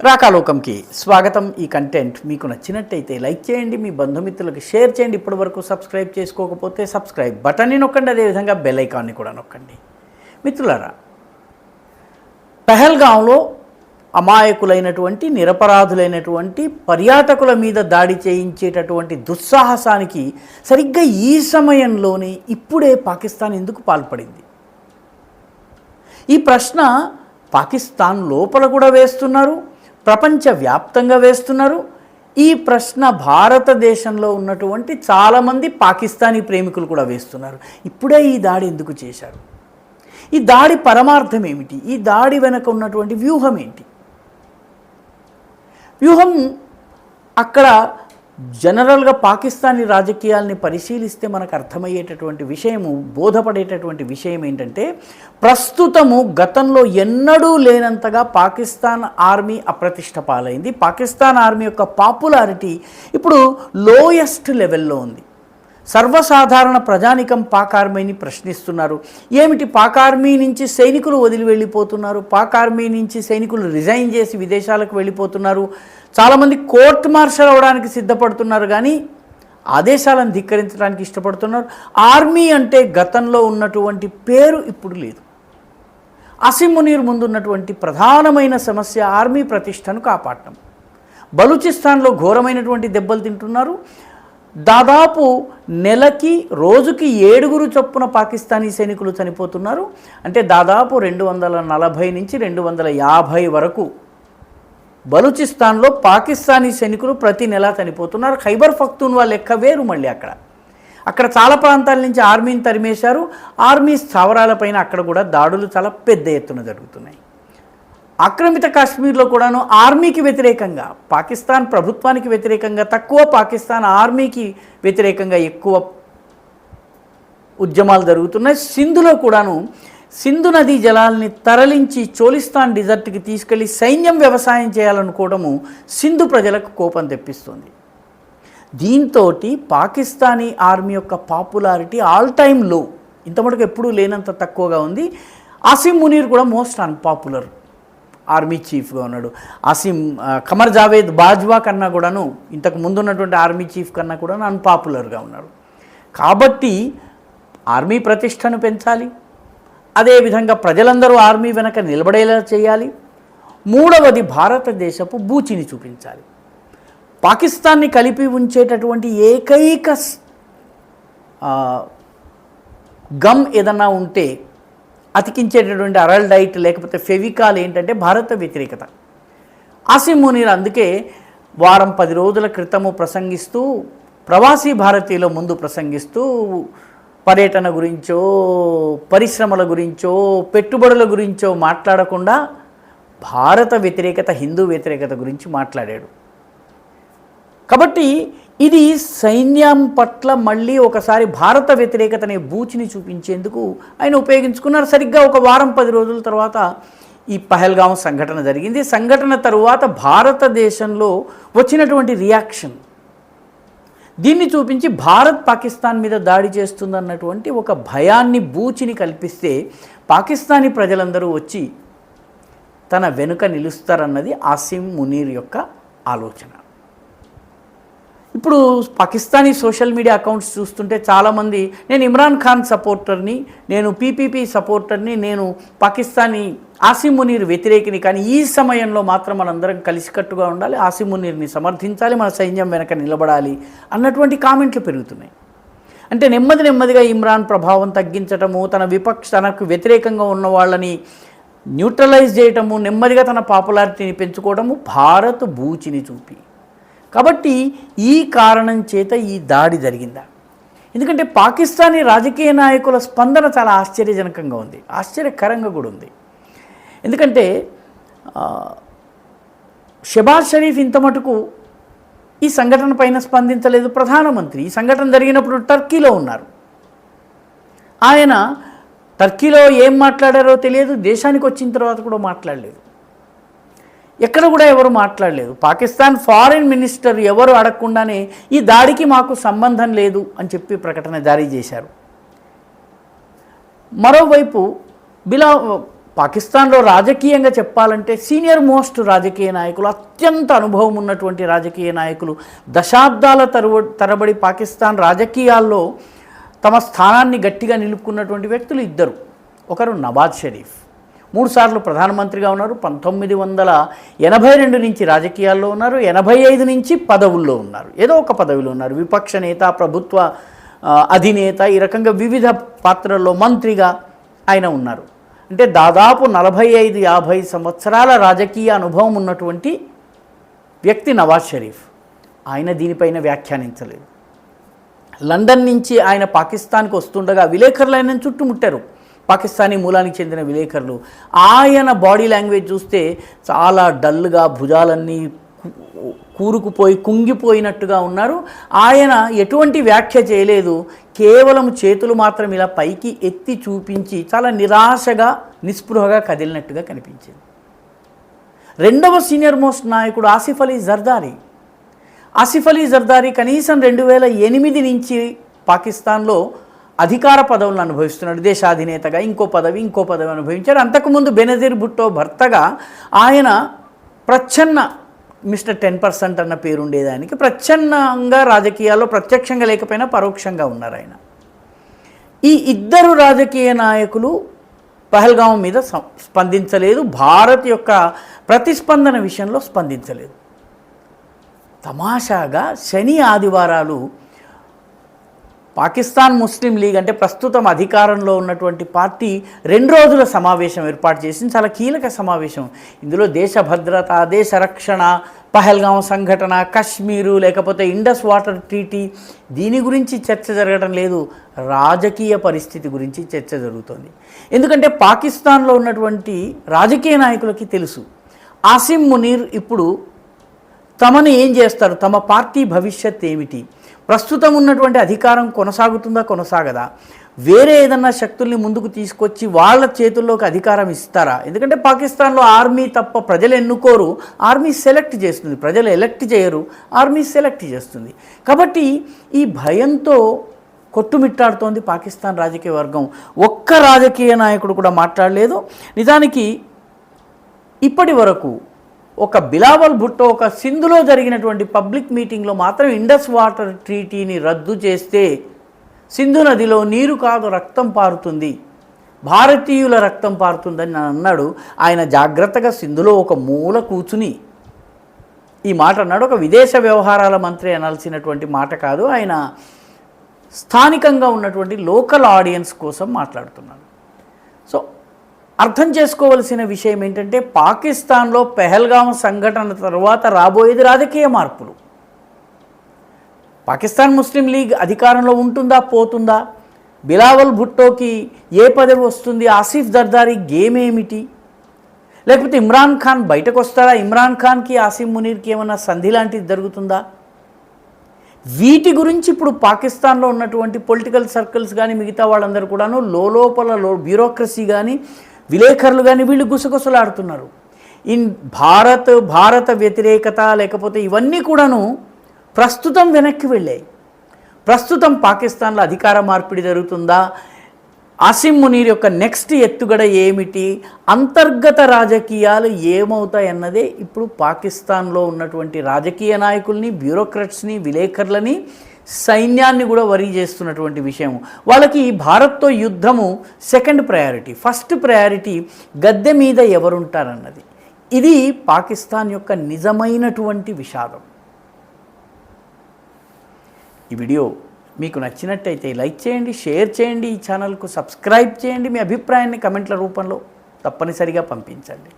రాకాలోకంకి స్వాగతం. ఈ కంటెంట్ మీకు నచ్చినట్టయితే లైక్ చేయండి, మీ బంధుమిత్రులకు షేర్ చేయండి. ఇప్పటివరకు సబ్స్క్రైబ్ చేసుకోకపోతే సబ్స్క్రైబ్ బటన్ని నొక్కండి, అదేవిధంగా బెల్ ఐకాన్ని కూడా నొక్కండి. మిత్రులారా, పెహల్గాంలో అమాయకులైనటువంటి నిరపరాధులైనటువంటి పర్యాటకుల మీద దాడి చేయించేటటువంటి దుస్సాహసానికి సరిగ్గా ఈ సమయంలోనే ఇప్పుడే పాకిస్తాన్ ఎందుకు పాల్పడింది? ఈ ప్రశ్న పాకిస్తాన్ లోపల కూడా వేస్తున్నారు, ప్రపంచవ్యాప్తంగా వేస్తున్నారు. ఈ ప్రశ్న భారతదేశంలో ఉన్నటువంటి చాలామంది పాకిస్తానీ ప్రేమికులు కూడా వేస్తున్నారు. ఇప్పుడే ఈ దాడి ఎందుకు చేశారు? ఈ దాడి పరమార్థం ఏమిటి? ఈ దాడి వెనక ఉన్నటువంటి వ్యూహం ఏంటి? వ్యూహం అక్కడ జనరల్గా పాకిస్తానీ రాజకీయాల్ని పరిశీలిస్తే మనకు అర్థమయ్యేటటువంటి విషయము, బోధపడేటటువంటి విషయం ఏంటంటే, ప్రస్తుతము గతంలో ఎన్నడూ లేనంతగా పాకిస్తాన్ ఆర్మీ అప్రతిష్ట పాలైంది. పాకిస్తాన్ ఆర్మీ యొక్క పాపులారిటీ ఇప్పుడు లోయెస్ట్ లెవెల్లో ఉంది. సర్వసాధారణ ప్రజానికం పాక్ ఆర్మీని ప్రశ్నిస్తున్నారు. ఏమిటి, పాక్ ఆర్మీ నుంచి సైనికులు వదిలి వెళ్ళిపోతున్నారు, పాక్ ఆర్మీ నుంచి సైనికులు రిజైన్ చేసి విదేశాలకు వెళ్ళిపోతున్నారు, చాలామంది కోర్టు మార్షల్ అవ్వడానికి సిద్ధపడుతున్నారు, కానీ ఆదేశాలను ధిక్కరించడానికి ఇష్టపడుతున్నారు. ఆర్మీ అంటే గతంలో ఉన్నటువంటి పేరు ఇప్పుడు లేదు. అసీం మునీర్ ముందున్నటువంటి ప్రధానమైన సమస్య ఆర్మీ ప్రతిష్టను కాపాడటం. బలూచిస్తాన్లో ఘోరమైనటువంటి దెబ్బలు తింటున్నారు. దాదాపు నెలకి రోజుకి 7 చొప్పున పాకిస్తానీ సైనికులు చనిపోతున్నారు. అంటే దాదాపు 240 నుంచి 250 వరకు బలూచిస్తాన్లో పాకిస్తానీ సైనికులు ప్రతి నెల చనిపోతున్నారు. ఖైబర్ పఖ్తూన్వా లెక్క వేరు. మళ్ళీ అక్కడ చాలా ప్రాంతాల నుంచి ఆర్మీని తరిమేశారు. ఆర్మీ స్థావరాలపైన అక్కడ కూడా దాడులు చాలా పెద్ద ఎత్తున జరుగుతున్నాయి. ఆక్రమిత కాశ్మీర్లో కూడాను ఆర్మీకి వ్యతిరేకంగా, పాకిస్తాన్ ప్రభుత్వానికి వ్యతిరేకంగా తక్కువ, పాకిస్తాన్ ఆర్మీకి వ్యతిరేకంగా ఎక్కువ ఉద్యమాలు జరుగుతున్నాయి. సింధులో కూడాను సింధు నదీ జలాల్ని తరలించి చోలిస్తాన్ డిజర్ట్కి తీసుకెళ్లి సైన్యం వ్యవసాయం చేయాలనుకోవడము సింధు ప్రజలకు కోపం తెప్పిస్తుంది. దీంతో పాకిస్తానీ ఆర్మీ యొక్క పాపులారిటీ ఆల్ టైమ్ లో, ఇంతమటుకు ఎప్పుడూ లేనంత తక్కువగా ఉంది. అసీం మునీర్ కూడా మోస్ట్ అన్పాపులర్ ఆర్మీ చీఫ్గా ఉన్నాడు. ఖమర్ జావేద్ బాజ్వా కన్నా కూడాను, ఇంతకు ముందున్నటువంటి ఆర్మీ చీఫ్ కన్నా కూడా అన్పాపులర్గా ఉన్నాడు. కాబట్టి ఆర్మీ ప్రతిష్టను పెంచాలి, అదేవిధంగా ప్రజలందరూ ఆర్మీ వెనక నిలబడేలా చేయాలి. మూడవది, భారతదేశపు బూచిని చూపించాలి. పాకిస్తాన్ని కలిపి ఉంచేటటువంటి ఏకైక గమ్ ఏదన్నా ఉంటే, అతికించేటటువంటి అరల్డైట్ లేకపోతే ఫెవికాల్ ఏంటంటే భారత వ్యతిరేకత. అసీం మునీర్ అందుకే వారం 10 రోజుల క్రితము ప్రసంగిస్తూ, ప్రవాసీ భారతీయుల ముందు ప్రసంగిస్తూ పర్యటన గురించో, పరిశ్రమల గురించో, పెట్టుబడుల గురించో మాట్లాడకుండా భారత వ్యతిరేకత, హిందూ వ్యతిరేకత గురించి మాట్లాడాడు. కాబట్టి ఇది సైన్యం పట్ల మళ్ళీ ఒకసారి భారత వ్యతిరేకతనే బూచిని చూపించేందుకు ఆయన ఉపయోగించుకున్నారు. సరిగ్గా ఒక వారం 10 రోజుల తర్వాత ఈ పహల్గాం సంఘటన జరిగింది. సంఘటన తరువాత భారతదేశంలో వచ్చినటువంటి రియాక్షన్, దీన్ని చూపించి భారత్ పాకిస్తాన్ మీద దాడి చేస్తుందన్నటువంటి ఒక భయాన్ని, బూచిని కల్పిస్తే పాకిస్తానీ ప్రజలందరూ వచ్చి తన వెనుక నిలుస్తారన్నది అసీం మునీర్ యొక్క ఆలోచన. ఇప్పుడు పాకిస్తానీ సోషల్ మీడియా అకౌంట్స్ చూస్తుంటే చాలామంది, నేను ఇమ్రాన్ ఖాన్ సపోర్టర్ని, నేను పీపీపీ సపోర్టర్ని, నేను పాకిస్తానీ అసీం మునీర్ వ్యతిరేకిని, కానీ ఈ సమయంలో మాత్రం మనందరం కలిసికట్టుగా ఉండాలి, అసీం మునీర్ని సమర్థించాలి, మన సైన్యం వెనక నిలబడాలి అన్నటువంటి కామెంట్లు పెరుగుతున్నాయి. అంటే నెమ్మదిగా ఇమ్రాన్ ప్రభావం తగ్గించటము, తనకు వ్యతిరేకంగా ఉన్న వాళ్ళని న్యూట్రలైజ్ చేయటము, నెమ్మదిగా తన పాపులారిటీని పెంచుకోవడము భారత్ బూచిని చూపి. కాబట్టి ఈ కారణం చేత ఈ దాడి జరిగిందా? ఎందుకంటే పాకిస్తానీ రాజకీయ నాయకుల స్పందన చాలా ఆశ్చర్యజనకంగా ఉంది, ఆశ్చర్యకరంగా కూడా ఉంది. ఎందుకంటే షెబాజ్ షరీఫ్ ఇంత మటుకు ఈ సంఘటన పైన స్పందించలేదు. ప్రధానమంత్రి ఈ సంఘటన జరిగినప్పుడు టర్కీలో ఉన్నారు. ఆయన టర్కీలో ఏం మాట్లాడారో తెలియదు, దేశానికి వచ్చిన తర్వాత కూడా మాట్లాడలేదు, ఎక్కడ కూడా ఎవరు మాట్లాడలేదు. పాకిస్తాన్ ఫారిన్ మినిస్టర్ ఎవరు అడగకుండానే ఈ దాడికి మాకు సంబంధం లేదు అని చెప్పి ప్రకటన జారీ చేశారు. మరోవైపు పాకిస్తాన్లో రాజకీయంగా చెప్పాలంటే సీనియర్ మోస్ట్ రాజకీయ నాయకులు, అత్యంత అనుభవం ఉన్నటువంటి రాజకీయ నాయకులు, దశాబ్దాల తరబడి పాకిస్తాన్ రాజకీయాల్లో తమ స్థానాన్ని గట్టిగా నిలుపుకున్నటువంటి వ్యక్తులు ఇద్దరు. ఒకరు నవాజ్ షరీఫ్, 3 సార్లు ప్రధానమంత్రిగా ఉన్నారు. 1982 నుంచి రాజకీయాల్లో ఉన్నారు. 85 నుంచి పదవుల్లో ఉన్నారు, ఏదో ఒక పదవిలో ఉన్నారు. విపక్ష నేత, ప్రభుత్వ అధినేత, ఈ రకంగా వివిధ పాత్రల్లో మంత్రిగా ఆయన ఉన్నారు. అంటే దాదాపు 45-50 సంవత్సరాల రాజకీయ అనుభవం ఉన్నటువంటి వ్యక్తి నవాజ్ షరీఫ్. ఆయన దీనిపైన వ్యాఖ్యానించలేదు. లండన్ నుంచి ఆయన పాకిస్తాన్కి వస్తుండగా విలేకరులు ఆయనను చుట్టుముట్టారు, పాకిస్తానీ మూలానికి చెందిన విలేకరులు. ఆయన బాడీ లాంగ్వేజ్ చూస్తే చాలా డల్గా, భుజాలన్నీ కూరుకుపోయి కుంగిపోయినట్టుగా ఉన్నారు. ఆయన ఎటువంటి వ్యాఖ్య చేయలేదు, కేవలం చేతులు మాత్రం ఇలా పైకి ఎత్తి చూపించి చాలా నిరాశగా, నిస్పృహగా కదిలినట్టుగా కనిపించింది. రెండవ సీనియర్ మోస్ట్ నాయకుడు ఆసిఫ్ అలీ జర్దారీ. ఆసిఫ్ అలీ జర్దారీ కనీసం 2008 నుంచి పాకిస్తాన్లో అధికార పదవులను అనుభవిస్తున్నాడు. దేశాధినేతగా ఇంకో పదవి అనుభవించారు. అంతకుముందు బెనజీర్ భుట్టో భర్తగా ఆయన ప్రచ్ఛన్న మిస్టర్ 10% అన్న పేరు ఉండేదానికి ప్రచ్ఛన్నంగా రాజకీయాల్లో ప్రత్యక్షంగా లేకపోయినా పరోక్షంగా ఉన్నారు ఆయన. ఈ ఇద్దరు రాజకీయ నాయకులు పహల్గాం మీద స్పందించలేదు, భారత్ యొక్క ప్రతిస్పందన విషయంలో స్పందించలేదు. తమాషాగా శని ఆదివారాలు పాకిస్తాన్ ముస్లిం లీగ్, అంటే ప్రస్తుతం అధికారంలో ఉన్నటువంటి పార్టీ 2 రోజుల సమావేశం ఏర్పాటు చేసింది. చాలా కీలక సమావేశం. ఇందులో దేశ భద్రత, దేశ రక్షణ, పహల్గాం సంఘటన, కశ్మీరు, లేకపోతే ఇండస్ వాటర్ ట్రీటీ, దీని గురించి చర్చ జరగడం లేదు. రాజకీయ పరిస్థితి గురించి చర్చ జరుగుతోంది. ఎందుకంటే పాకిస్తాన్లో ఉన్నటువంటి రాజకీయ నాయకులకి తెలుసు ఆసిం మునీర్ ఇప్పుడు తమను ఏం చేస్తారు, తమ పార్టీ భవిష్యత్ ఏమిటి, ప్రస్తుతం ఉన్నటువంటి అధికారం కొనసాగుతుందా కొనసాగదా, వేరే ఏదన్నా శక్తుల్ని ముందుకు తీసుకొచ్చి వాళ్ళ చేతుల్లోకి అధికారం ఇస్తారా. ఎందుకంటే పాకిస్తాన్లో ఆర్మీ తప్ప ప్రజలు ఎన్నుకోరు, ఆర్మీ సెలెక్ట్ చేస్తుంది. ప్రజలు ఎలక్ట్ చేయరు, ఆర్మీ సెలెక్ట్ చేస్తుంది. కాబట్టి ఈ భయంతో కొట్టుమిట్టాడుతోంది పాకిస్తాన్ రాజకీయ వర్గం. ఒక్క రాజకీయ నాయకుడు కూడా మాట్లాడలేదు. నిజానికి ఇప్పటి వరకు ఒక బిలావల్ భుట్టో ఒక సింధులో జరిగినటువంటి పబ్లిక్ మీటింగ్లో మాత్రం ఇండస్ వాటర్ ట్రీటీని రద్దు చేస్తే సింధు నదిలో నీరు కాదు రక్తం పారుతుంది, భారతీయుల రక్తం పారుతుందని అన్నాడు. ఆయన జాగ్రత్తగా సింధులో ఒక మూల కూర్చుని ఈ మాట అన్నాడు. ఒక విదేశ వ్యవహారాల మంత్రి అనాల్సినటువంటి మాట కాదు, ఆయన స్థానికంగా ఉన్నటువంటి లోకల్ ఆడియన్స్ కోసం మాట్లాడుతున్నాడు. సో అర్థం చేసుకోవలసిన విషయం ఏంటంటే పాకిస్తాన్లో పెహల్గాం సంఘటన తర్వాత రాబోయేది రాజకీయ మార్పులు. పాకిస్తాన్ ముస్లిం లీగ్ అధికారంలో ఉంటుందా పోతుందా, బిలావల్ భుట్టోకి ఏ పదవి వస్తుంది, ఆసిఫ్ జర్దారీ గేమ్ ఏమిటి, లేకపోతే ఇమ్రాన్ ఖాన్ బయటకు వస్తారా, ఇమ్రాన్ ఖాన్కి ఆసిం మునీర్కి ఏమన్నా సంధి లాంటిది జరుగుతుందా, వీటి గురించి ఇప్పుడు పాకిస్తాన్లో ఉన్నటువంటి పొలిటికల్ సర్కిల్స్ కానీ మిగతా వాళ్ళందరూ కూడాను లోపల బ్యూరోక్రసీ కానీ విలేకరులు కానీ వీళ్ళు గుసగుసలాడుతున్నారు. భారత వ్యతిరేకత లేకపోతే ఇవన్నీ కూడాను ప్రస్తుతం వెనక్కి వెళ్ళాయి. ప్రస్తుతం పాకిస్తాన్లో అధికార మార్పిడి జరుగుతుందా, ఆసిం మునీర్ యొక్క నెక్స్ట్ ఎత్తుగడ ఏమిటి, అంతర్గత రాజకీయాలు ఏమవుతాయన్నదే ఇప్పుడు పాకిస్తాన్లో ఉన్నటువంటి రాజకీయ నాయకుల్ని, బ్యూరోక్రాట్స్ని, విలేకరులని, సైన్యాన్ని కూడా వరీ చేస్తున్నటువంటి విషయం. వాళ్ళకి భారత్తో యుద్ధము సెకండ్ ప్రయారిటీ, ఫస్ట్ ప్రయారిటీ గద్దె మీద ఎవరుంటారన్నది. ఇది పాకిస్తాన్ యొక్క నిజమైనటువంటి విషాదం. ఈ వీడియో మీకు నచ్చినట్టయితే లైక్ చేయండి, షేర్ చేయండి, ఈ ఛానల్కు సబ్స్క్రైబ్ చేయండి, మీ అభిప్రాయాన్ని కమెంట్ల రూపంలో తప్పనిసరిగా పంపించండి.